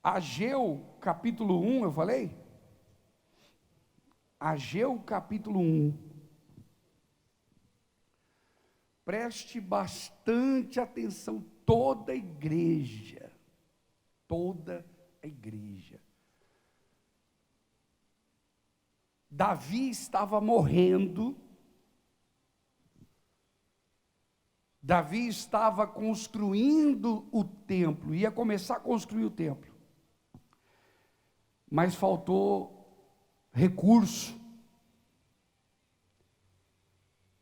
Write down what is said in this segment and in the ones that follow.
Ageu capítulo 1, eu falei? Ageu capítulo 1. Preste bastante atenção, toda a igreja. Toda a igreja. Davi estava morrendo. Davi estava construindo o templo, ia começar a construir o templo. Mas faltou recurso.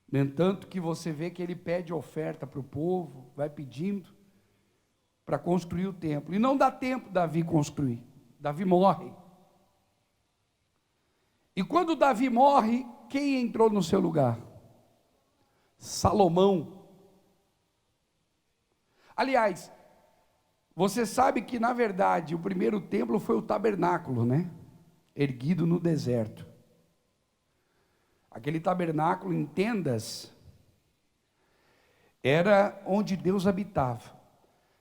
No entanto, que você vê que ele pede oferta para o povo, vai pedindo para construir o templo. E não dá tempo Davi construir. Davi morre. E quando Davi morre, quem entrou no seu lugar? Salomão. Aliás, você sabe que na verdade o primeiro templo foi o tabernáculo, né? Erguido no deserto. Aquele tabernáculo em tendas era onde Deus habitava.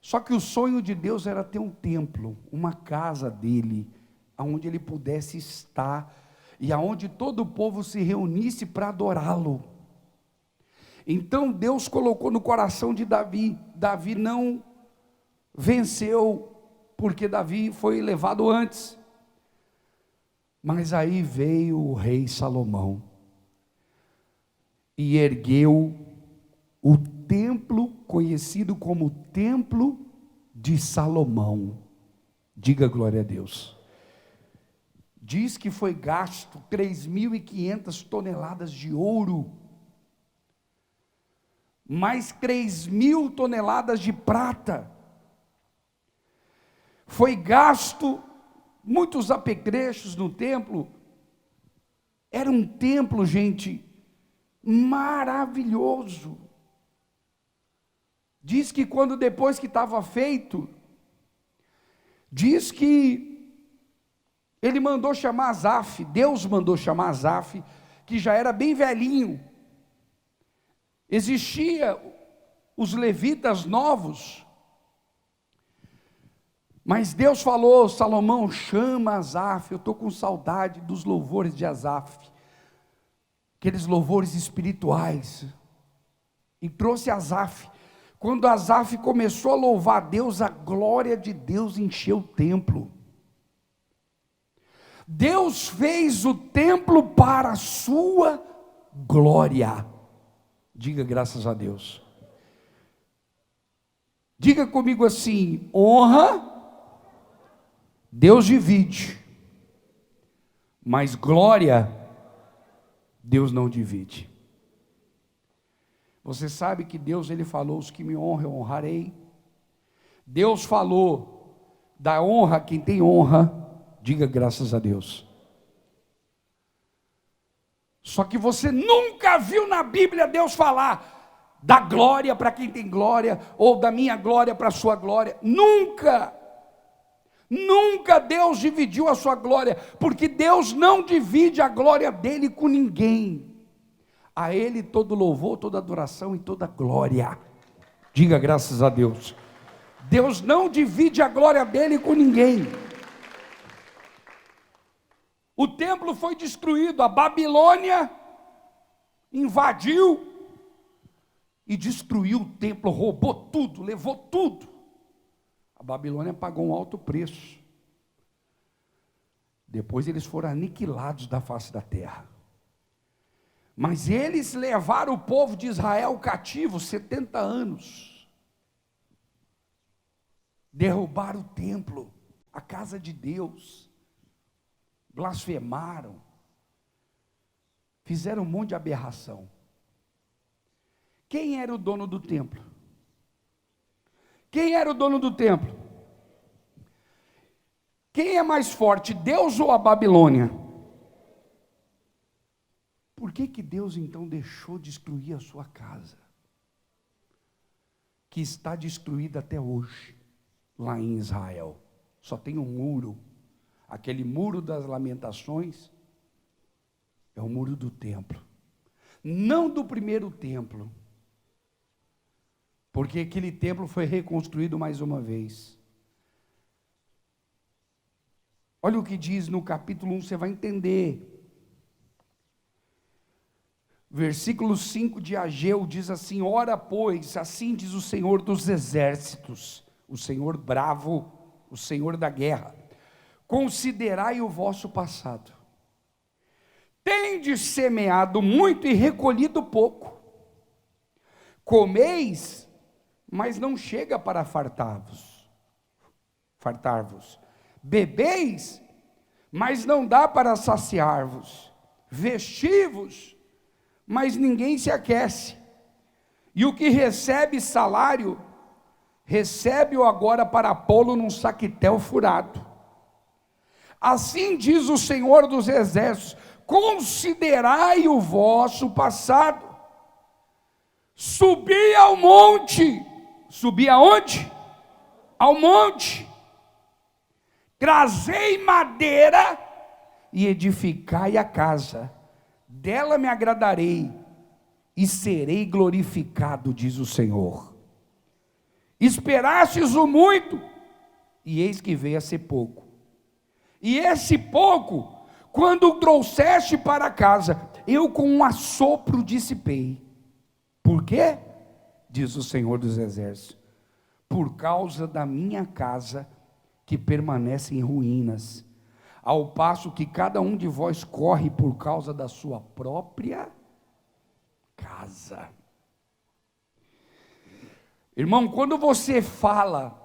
Só que o sonho de Deus era ter um templo, uma casa dele, onde ele pudesse estar e aonde todo o povo se reunisse para adorá-lo. Então Deus colocou no coração de Davi. Davi não venceu, porque Davi foi levado antes. Mas aí veio o rei Salomão e ergueu o templo conhecido como Templo de Salomão. Diga glória a Deus. Diz que foi gasto 3.500 toneladas de ouro, mais 3.000 toneladas de prata. Foi gasto muitos apetrechos no templo. Era um templo, gente, maravilhoso. Diz que quando depois que estava feito, diz que ele mandou chamar Asaf, Deus mandou chamar Asaf, que já era bem velhinho. Existia os levitas novos, mas Deus falou: Salomão, chama Asaf, eu estou com saudade dos louvores de Asaf, aqueles louvores espirituais. E trouxe Asaf. Quando Asaf começou a louvar a Deus, a glória de Deus encheu o templo. Deus fez o templo para a sua glória. Diga graças a Deus. Diga comigo assim: honra, Deus divide, mas glória, Deus não divide. Você sabe que Deus, ele falou: os que me honram, eu honrarei. Deus falou da honra, quem tem honra, diga graças a Deus. Só que você nunca viu na Bíblia Deus falar da glória para quem tem glória, ou da minha glória para a sua glória. Nunca. Nunca Deus dividiu a sua glória, porque Deus não divide a glória dele com ninguém. A ele todo louvor, toda adoração e toda glória. Diga graças a Deus. Deus não divide a glória dele com ninguém. O templo foi destruído, a Babilônia invadiu e destruiu o templo, roubou tudo, levou tudo. A Babilônia pagou um alto preço. Depois eles foram aniquilados da face da terra. Mas eles levaram o povo de Israel cativo 70 anos. Derrubaram o templo, a casa de Deus. Blasfemaram. Fizeram um monte de aberração. Quem era o dono do templo? Quem era o dono do templo? Quem é mais forte, Deus ou a Babilônia? Por que Deus então deixou destruir a sua casa? Que está destruída até hoje, lá em Israel. Só tem um muro. Aquele muro das lamentações é o muro do templo. Não do primeiro templo. Porque aquele templo foi reconstruído mais uma vez. Olha o que diz no capítulo 1, você vai entender. Versículo 5 de Ageu diz assim: ora, pois, assim diz o Senhor dos exércitos, o Senhor bravo, o Senhor da guerra: considerai o vosso passado. Tendes semeado muito e recolhido pouco. Comeis, mas não chega para fartar-vos. Bebeis, mas não dá para saciar-vos. Vestivos, mas ninguém se aquece. E o que recebe salário, recebe-o agora para pô-lo num saquetel furado. Assim diz o Senhor dos exércitos: considerai o vosso passado. Subi ao monte. Subi aonde? Ao monte. Trazei madeira e edificai a casa. Dela me agradarei e serei glorificado, diz o Senhor. Esperastes o muito, e eis que veio a ser pouco. E esse pouco, quando o trouxeste para casa, eu com um assopro dissipei. Por quê? Diz o Senhor dos exércitos: por causa da minha casa, que permanece em ruínas, ao passo que cada um de vós corre por causa da sua própria casa. Irmão, quando você fala,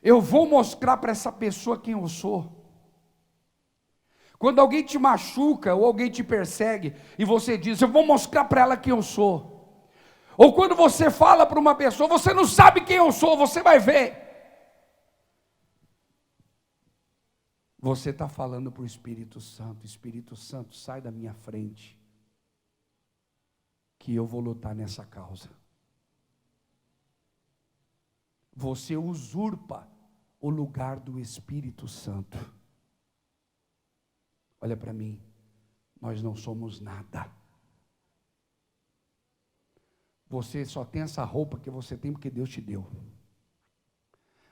eu vou mostrar para essa pessoa quem eu sou. Quando alguém te machuca ou alguém te persegue e você diz, eu vou mostrar para ela quem eu sou. Ou quando você fala para uma pessoa, você não sabe quem eu sou, você vai ver. Você está falando para o Espírito Santo, sai da minha frente, que eu vou lutar nessa causa. Você usurpa o lugar do Espírito Santo. Olha para mim, nós não somos nada. Você só tem essa roupa que você tem porque Deus te deu.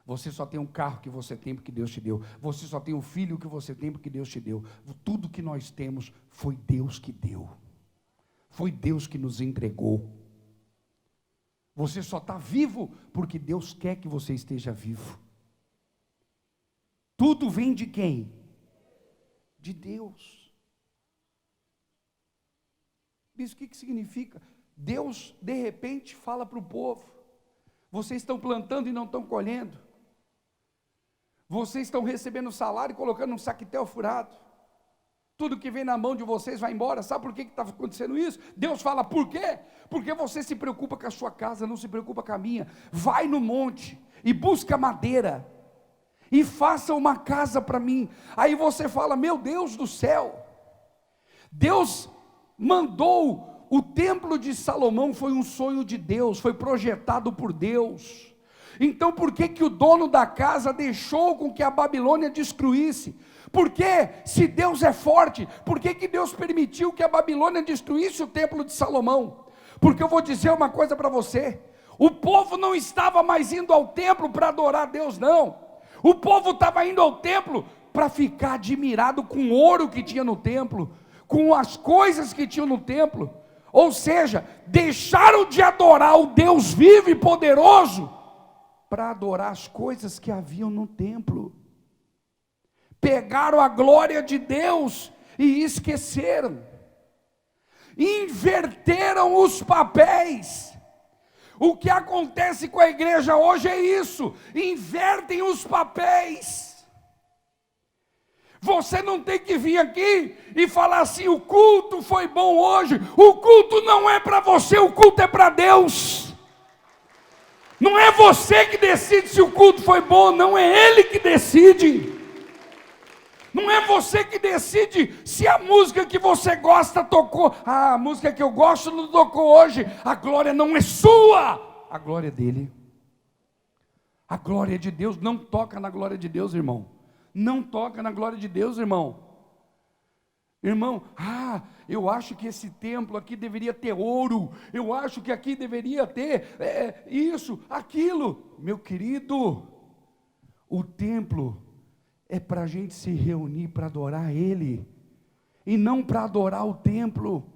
Você só tem um carro que você tem porque Deus te deu. Você só tem um filho que você tem porque Deus te deu. Tudo que nós temos foi Deus que deu. Foi Deus que nos entregou. Você só está vivo porque Deus quer que você esteja vivo. Tudo vem de quem? De Deus. Isso o que significa? Deus de repente fala para o povo: vocês estão plantando e não estão colhendo. Vocês estão recebendo salário e colocando um saquetel furado. Tudo que vem na mão de vocês vai embora. Sabe por que está acontecendo isso? Deus fala, por quê? Porque você se preocupa com a sua casa, não se preocupa com a minha. Vai no monte e busca madeira e faça uma casa para mim. Aí você fala, meu Deus do céu, Deus mandou, o templo de Salomão foi um sonho de Deus, foi projetado por Deus. Então por que o dono da casa deixou com que a Babilônia destruísse? Porque se Deus é forte, por que Deus permitiu que a Babilônia destruísse o templo de Salomão? Porque eu vou dizer uma coisa para você: o povo não estava mais indo ao templo para adorar a Deus, não. O povo estava indo ao templo para ficar admirado com o ouro que tinha no templo, com as coisas que tinham no templo. Ou seja, deixaram de adorar o Deus vivo e poderoso para adorar as coisas que haviam no templo. Pegaram a glória de Deus e esqueceram. Inverteram os papéis. O que acontece com a igreja hoje é isso: invertem os papéis. Você não tem que vir aqui e falar assim, o culto foi bom hoje. O culto não é para você, o culto é para Deus. Não é você que decide se o culto foi bom, não, é Ele que decide. Não é você que decide se a música que você gosta tocou. Ah, a música que eu gosto não tocou hoje. A glória não é sua, a glória é dele. A glória de Deus. Não toca na glória de Deus, irmão. Não toca na glória de Deus, irmão. Irmão, eu acho que esse templo aqui deveria ter ouro. Eu acho que aqui deveria ter isso, aquilo. Meu querido, o templo é para a gente se reunir para adorar Ele, e não para adorar o templo,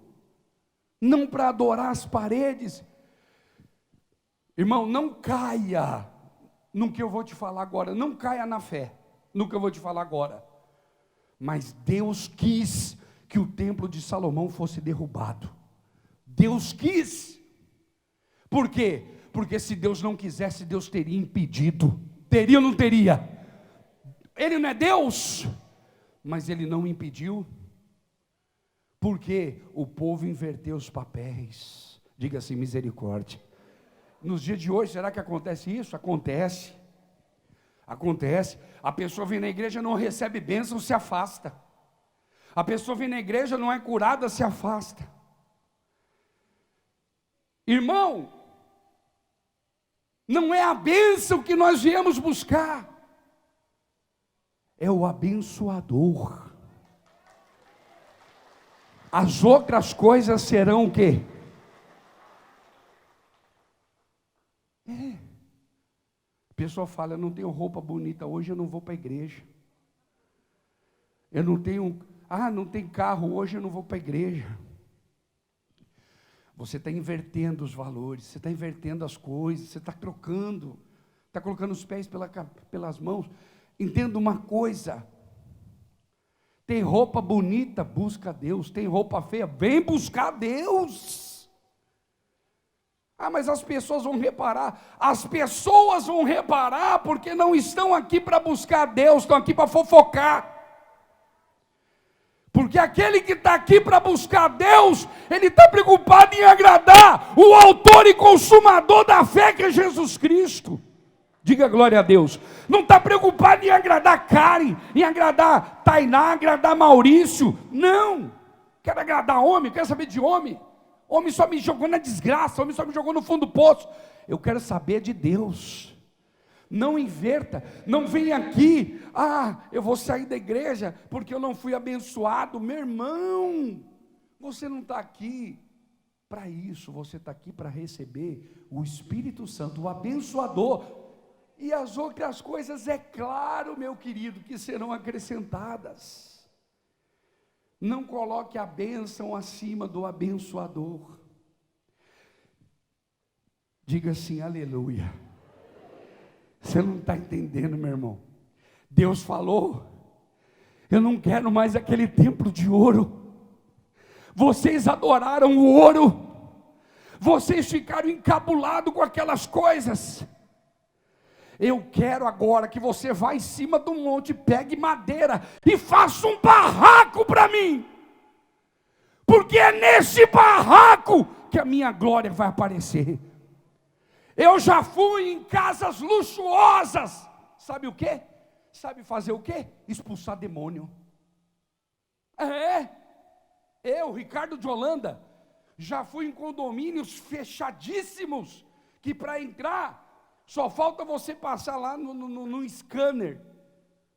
não para adorar as paredes. Irmão, não caia no que eu vou te falar agora, não caia na fé, no que eu vou te falar agora. Mas Deus quis que o templo de Salomão fosse derrubado. Deus quis. Por quê? Porque se Deus não quisesse, Deus teria impedido. Teria ou não teria? Ele não é Deus, mas Ele não impediu. Porque o povo inverteu os papéis. Diga assim, misericórdia. Nos dias de hoje, será que acontece isso? Acontece. Acontece. A pessoa vem na igreja, não recebe bênção, se afasta. A pessoa vem na igreja, não é curada, se afasta. Irmão, não é a bênção que nós viemos buscar, é o abençoador. As outras coisas serão o quê? A pessoa fala, eu não tenho roupa bonita hoje, eu não vou para a igreja. Eu não tenho, não tem carro hoje, eu não vou para a igreja. Você está invertendo os valores, você está invertendo as coisas, você está trocando, está colocando os pés pelas mãos. Entenda uma coisa, tem roupa bonita, busca Deus, tem roupa feia, vem buscar Deus. Mas as pessoas vão reparar porque não estão aqui para buscar Deus, estão aqui para fofocar. Porque aquele que está aqui para buscar Deus, ele está preocupado em agradar o autor e consumador da fé, que é Jesus Cristo. Diga glória a Deus. Não está preocupado em agradar Karen, em agradar Tainá, agradar Maurício. Não. Quero agradar homem, quero saber de homem. Homem só me jogou na desgraça, homem só me jogou no fundo do poço. Eu quero saber de Deus. Não inverta, não venha aqui, eu vou sair da igreja porque eu não fui abençoado. Meu irmão, você não está aqui para isso, você está aqui para receber o Espírito Santo, o abençoador. E as outras coisas, é claro, meu querido, que serão acrescentadas. Não coloque a bênção acima do abençoador. Diga assim, aleluia. Você não está entendendo, meu irmão. Deus falou, eu não quero mais aquele templo de ouro. Vocês adoraram o ouro, vocês ficaram encabulados com aquelas coisas. Eu quero agora que você vá em cima do monte, pegue madeira e faça um barraco para mim. Porque é nesse barraco que a minha glória vai aparecer. Eu já fui em casas luxuosas. Sabe o quê? Sabe fazer o quê? Expulsar demônio. Eu, Ricardo de Holanda, já fui em condomínios fechadíssimos, que para entrar, só falta você passar lá no scanner,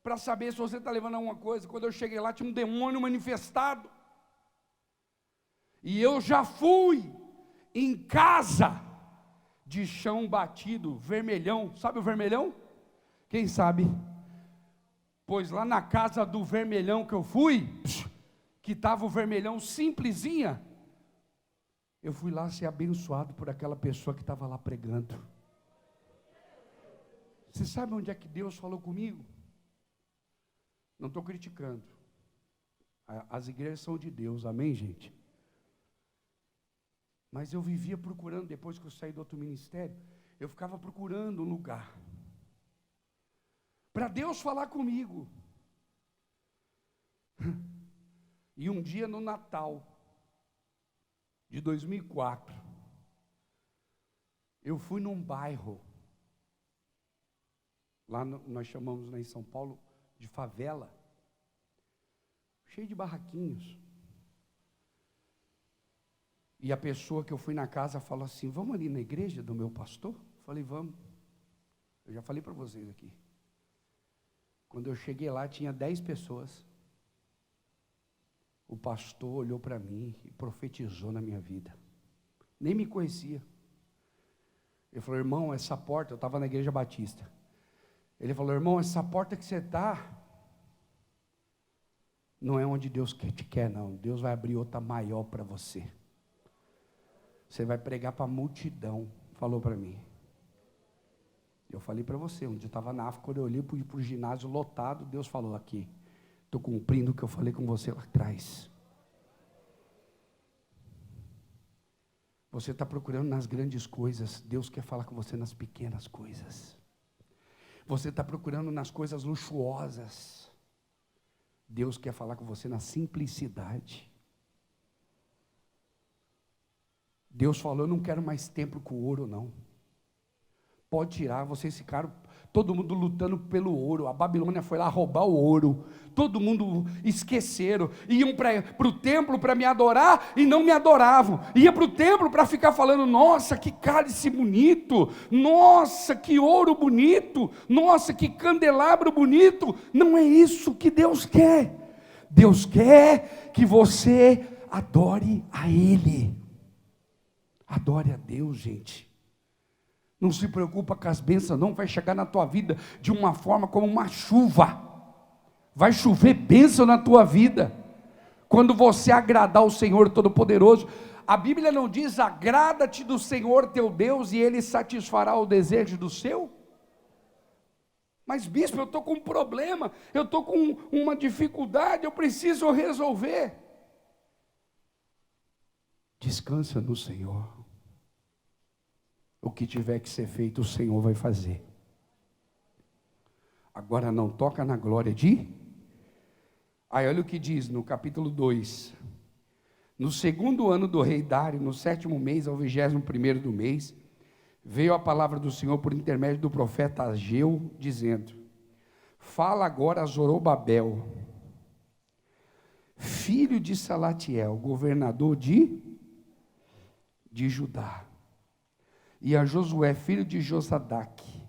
para saber se você está levando alguma coisa. Quando eu cheguei lá, tinha um demônio manifestado. E eu já fui em casa de chão batido, vermelhão. Sabe o vermelhão? Quem sabe? Pois lá na casa do vermelhão que eu fui, que estava o vermelhão simplesinha, eu fui lá ser abençoado por aquela pessoa que estava lá pregando. Você sabe onde é que Deus falou comigo? Não estou criticando. As igrejas são de Deus, amém, gente? Mas eu vivia procurando, depois que eu saí do outro ministério, eu ficava procurando um lugar para Deus falar comigo. E um dia no Natal de 2004, eu fui num bairro, lá nós chamamos em São Paulo de favela, cheio de barraquinhos. E a pessoa que eu fui na casa falou assim, vamos ali na igreja do meu pastor? Falei, vamos. Eu já falei para vocês aqui. Quando eu cheguei lá, tinha 10 pessoas. O pastor olhou para mim e profetizou na minha vida. Nem me conhecia. Ele falou, irmão, essa porta, eu estava na igreja batista. Ele falou, irmão, essa porta que você está, não é onde Deus te quer, não. Deus vai abrir outra maior para você. Você vai pregar para a multidão, falou para mim. Eu falei para você, um dia eu estava na África, quando eu olhei para o ginásio lotado, Deus falou aqui, estou cumprindo o que eu falei com você lá atrás. Você está procurando nas grandes coisas, Deus quer falar com você nas pequenas coisas. Você está procurando nas coisas luxuosas, Deus quer falar com você na simplicidade. Deus falou, eu não quero mais templo com ouro não. Pode tirar, vocês ficaram, todo mundo lutando pelo ouro, a Babilônia foi lá roubar o ouro, todo mundo esqueceram, iam para o templo para me adorar e não me adoravam, ia para o templo para ficar falando, nossa que cálice bonito, nossa que ouro bonito, nossa que candelabro bonito. Não é isso que Deus quer. Deus quer que você adore a Ele. Adore a Deus, gente. Não se preocupa com as bênçãos, não. Vai chegar na tua vida de uma forma como uma chuva. Vai chover bênção na tua vida. Quando você agradar o Senhor Todo-Poderoso. A Bíblia não diz, agrada-te do Senhor teu Deus e Ele satisfará o desejo do seu? Mas bispo, eu estou com um problema, eu estou com uma dificuldade, eu preciso resolver. Descansa no Senhor. O que tiver que ser feito, o Senhor vai fazer. Agora não toca na glória de... Aí olha o que diz no capítulo 2. No segundo ano do rei Dário, no 7º mês, ao 21º do mês, veio a palavra do Senhor por intermédio do profeta Ageu, dizendo, fala agora a Zorobabel, filho de Salatiel, governador de Judá, e a Josué, filho de Josadaque,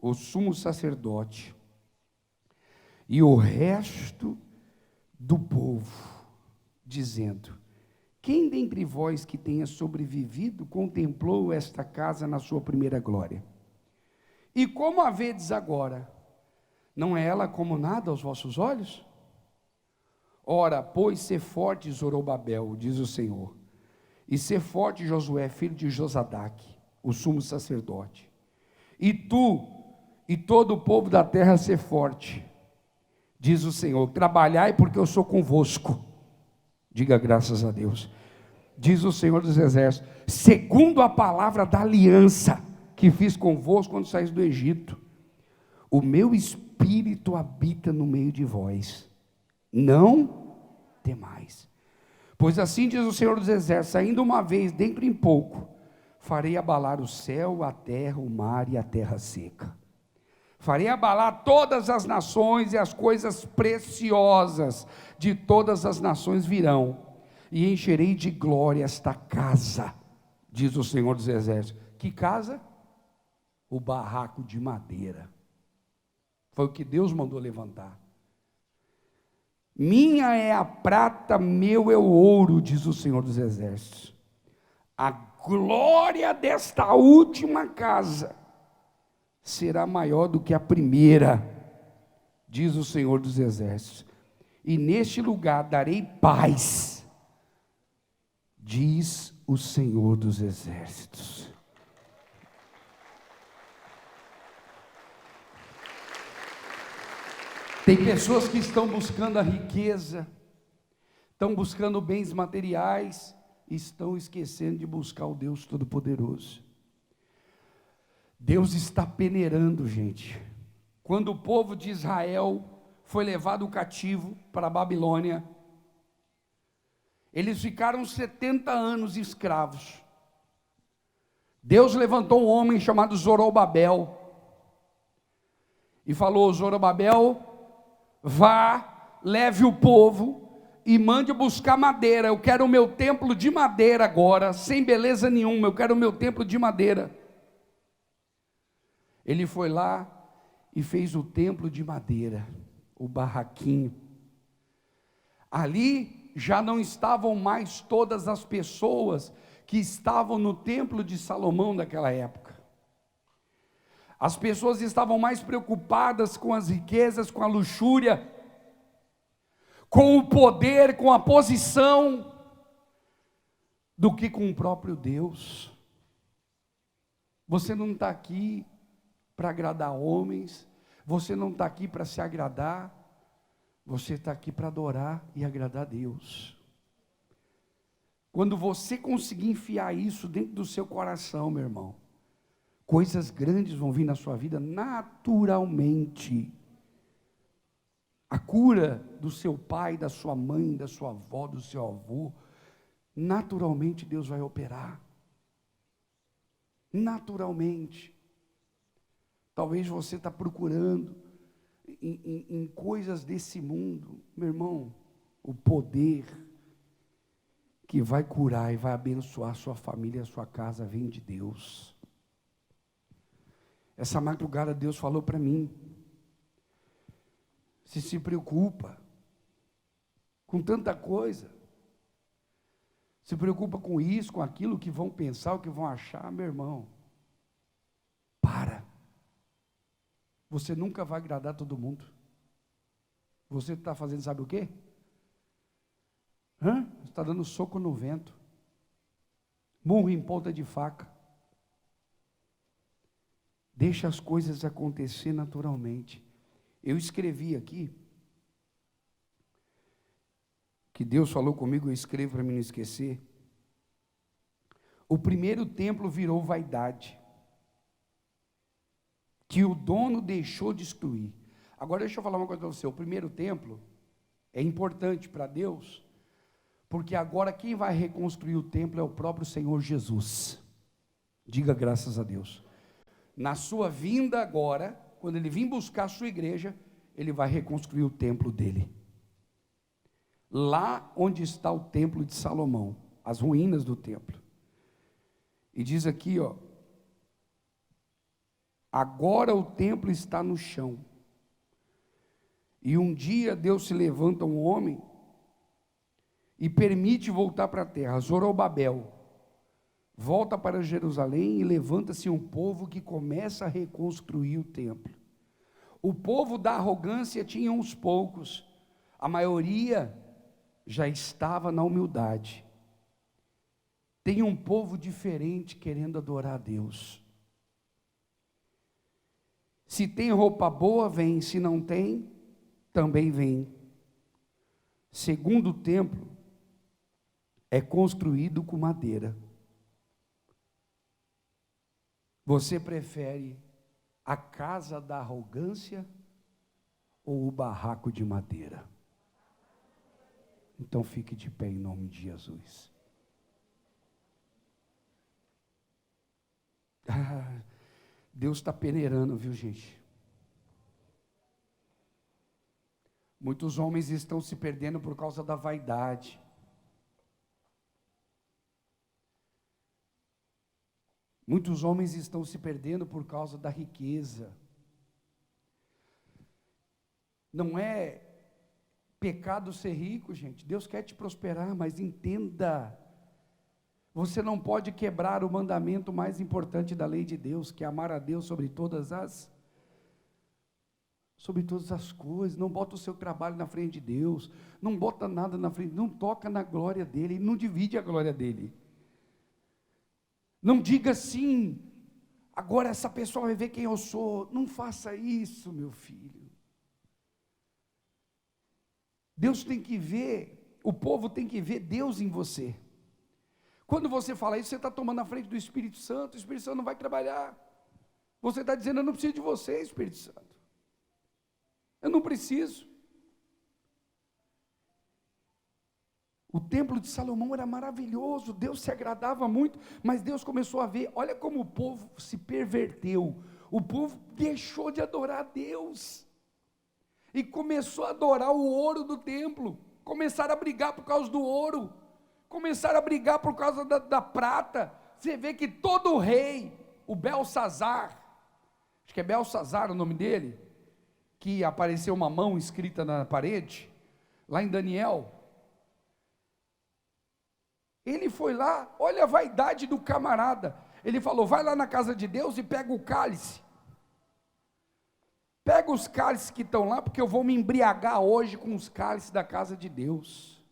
o sumo sacerdote, e o resto do povo, dizendo, quem dentre vós que tenha sobrevivido, contemplou esta casa na sua primeira glória? E como a vedes agora, não é ela como nada aos vossos olhos? Ora, pois, ser forte, Zorobabel, diz o Senhor, e ser forte, Josué, filho de Josadaque, o sumo sacerdote, e tu e todo o povo da terra ser forte, diz o Senhor, trabalhai porque eu sou convosco, diga graças a Deus, diz o Senhor dos exércitos, segundo a palavra da aliança que fiz convosco quando saís do Egito, o meu espírito habita no meio de vós, não temais, pois assim diz o Senhor dos exércitos, ainda uma vez, dentro em pouco, farei abalar o céu, a terra, o mar e a terra seca. Farei abalar todas as nações e as coisas preciosas de todas as nações virão. E encherei de glória esta casa, diz o Senhor dos exércitos. Que casa? O barraco de madeira. Foi o que Deus mandou levantar. Minha é a prata, meu é o ouro, diz o Senhor dos exércitos. A glória desta última casa será maior do que a primeira, diz o Senhor dos exércitos, e neste lugar darei paz, diz o Senhor dos exércitos. Tem pessoas que estão buscando a riqueza, estão buscando bens materiais, estão esquecendo de buscar o Deus Todo-Poderoso. Deus está peneirando, gente. Quando o povo de Israel foi levado cativo para a Babilônia, eles ficaram 70 anos escravos. Deus levantou um homem chamado Zorobabel e falou, Zorobabel, vá, leve o povo e mande buscar madeira. Eu quero o meu templo de madeira agora, sem beleza nenhuma, eu quero o meu templo de madeira. Ele foi lá e fez o templo de madeira, o barraquinho. Ali já não estavam mais todas as pessoas que estavam no templo de Salomão daquela época. As pessoas estavam mais preocupadas com as riquezas, com a luxúria, com o poder, com a posição, do que com o próprio Deus. Você não está aqui para agradar homens, você não está aqui para se agradar, você está aqui para adorar e agradar a Deus. Quando você conseguir enfiar isso dentro do seu coração, meu irmão, coisas grandes vão vir na sua vida naturalmente. A cura do seu pai, da sua mãe, da sua avó, do seu avô, naturalmente Deus vai operar. Naturalmente. Talvez você está procurando em coisas desse mundo, meu irmão, o poder que vai curar e vai abençoar a sua família e a sua casa vem de Deus. Essa madrugada Deus falou para mim, se preocupa com tanta coisa, se preocupa com isso, com aquilo que vão pensar, o que vão achar, meu irmão, para. Você nunca vai agradar todo mundo. Você está fazendo sabe o quê? Você está dando soco no vento, murro em ponta de faca. Deixa as coisas acontecer naturalmente. Eu escrevi aqui, que Deus falou comigo, eu escrevo para mim não esquecer. O primeiro templo virou vaidade, que o dono deixou de destruir. Agora deixa eu falar uma coisa para você, o primeiro templo é importante para Deus, porque agora quem vai reconstruir o templo é o próprio Senhor Jesus. Diga graças a Deus. Na sua vinda agora, quando ele vir buscar a sua igreja, ele vai reconstruir o templo dele. Lá onde está o templo de Salomão, as ruínas do templo. E diz aqui, agora o templo está no chão. E um dia Deus se levanta um homem e permite voltar para a terra. Zorobabel volta para Jerusalém e levanta-se um povo que começa a reconstruir o templo. O povo da arrogância tinha uns poucos, a maioria já estava na humildade. Tem um povo diferente querendo adorar a Deus. Se tem roupa boa, vem, se não tem, também vem. Segundo o templo, é construído com madeira. Você prefere a casa da arrogância ou o barraco de madeira? Então fique de pé em nome de Jesus. Deus está peneirando, viu, gente? Muitos homens estão se perdendo por causa da vaidade. Muitos homens estão se perdendo por causa da riqueza. Não é pecado ser rico, gente. Deus quer te prosperar, mas entenda, você não pode quebrar o mandamento mais importante da lei de Deus, que é amar a Deus sobre todas as coisas. Não bota o seu trabalho na frente de Deus, não bota nada na frente, não toca na glória dele, não divide a glória dele. Não diga assim, agora essa pessoa vai ver quem eu sou. Não faça isso, meu filho. Deus tem que ver, o povo tem que ver Deus em você. Quando você fala isso, você está tomando a frente do Espírito Santo, o Espírito Santo não vai trabalhar. Você está dizendo, eu não preciso de você, Espírito Santo. Eu não preciso. O templo de Salomão era maravilhoso, Deus se agradava muito, mas Deus começou a ver, olha como o povo se perverteu, o povo deixou de adorar a Deus, e começou a adorar o ouro do templo, começaram a brigar por causa do ouro, começaram a brigar por causa da prata. Você vê que todo rei, o Belsazar, acho que é Belsazar o nome dele, que apareceu uma mão escrita na parede, lá em Daniel, ele foi lá, olha a vaidade do camarada, ele falou, vai lá na casa de Deus e pega o cálice, Pega os cálices que estão lá, porque eu vou me embriagar hoje com os cálices da casa de Deus.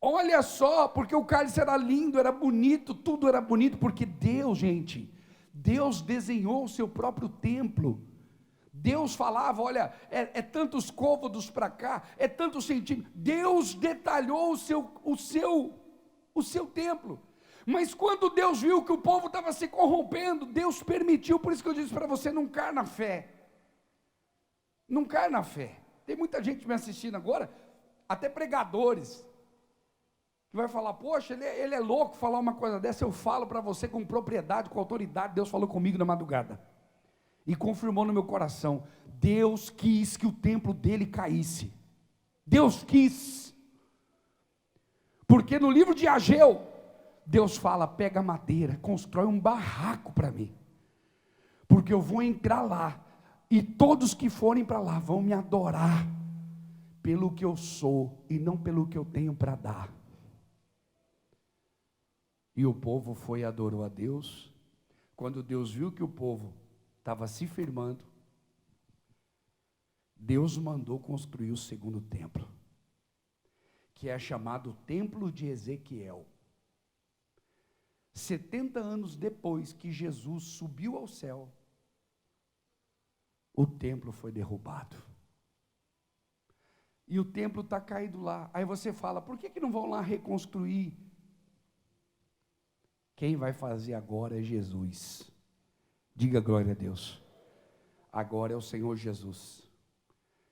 Olha só, porque o cálice era lindo, era bonito, tudo era bonito, porque Deus, gente, Deus desenhou o seu próprio templo. Deus falava, olha, é tantos côvados para cá, é tantos centímetros. Deus detalhou o seu templo. Mas quando Deus viu que o povo estava se corrompendo, Deus permitiu. Por isso que eu disse para você, não caia na fé. Não caia na fé. Tem muita gente me assistindo agora, até pregadores, que vai falar, poxa, ele é louco falar uma coisa dessa. Eu falo para você com propriedade, com autoridade. Deus falou comigo na madrugada e confirmou no meu coração. Deus quis que o templo dele caísse. Deus quis. Porque no livro de Ageu, Deus fala, pega madeira, constrói um barraco para mim, porque eu vou entrar lá, e todos que forem para lá vão me adorar pelo que eu sou, e não pelo que eu tenho para dar. E o povo foi e adorou a Deus. Quando Deus viu que o povo estava se firmando, Deus mandou construir o segundo templo, que é chamado Templo de Ezequiel. 70 anos depois que Jesus subiu ao céu, o templo foi derrubado. E o templo está caído lá. Aí você fala, por que não vão lá reconstruir? Quem vai fazer agora é Jesus. Diga glória a Deus. Agora é o Senhor Jesus.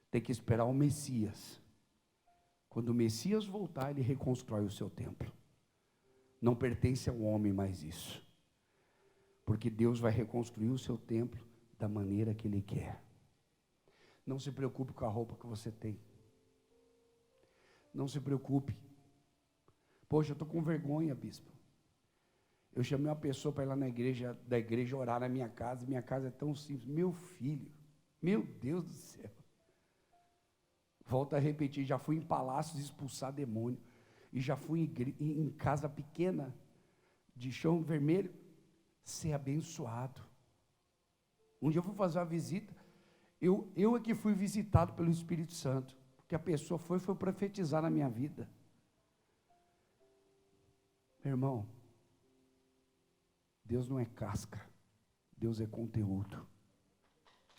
Tem que esperar o Messias. Quando o Messias voltar, ele reconstrói o seu templo. Não pertence ao homem mais isso. Porque Deus vai reconstruir o seu templo da maneira que Ele quer. Não se preocupe com a roupa que você tem. Não se preocupe. Poxa, eu estou com vergonha, bispo. Eu chamei uma pessoa para ir lá da igreja orar na minha casa é tão simples. Meu filho, meu Deus do céu. Volto a repetir, já fui em palácios expulsar demônio. E já fui em casa pequena, de chão vermelho, ser abençoado. Um dia eu fui fazer uma visita, eu é que fui visitado pelo Espírito Santo, porque a pessoa foi profetizar na minha vida. Meu irmão, Deus não é casca, Deus é conteúdo.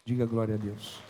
Diga glória a Deus.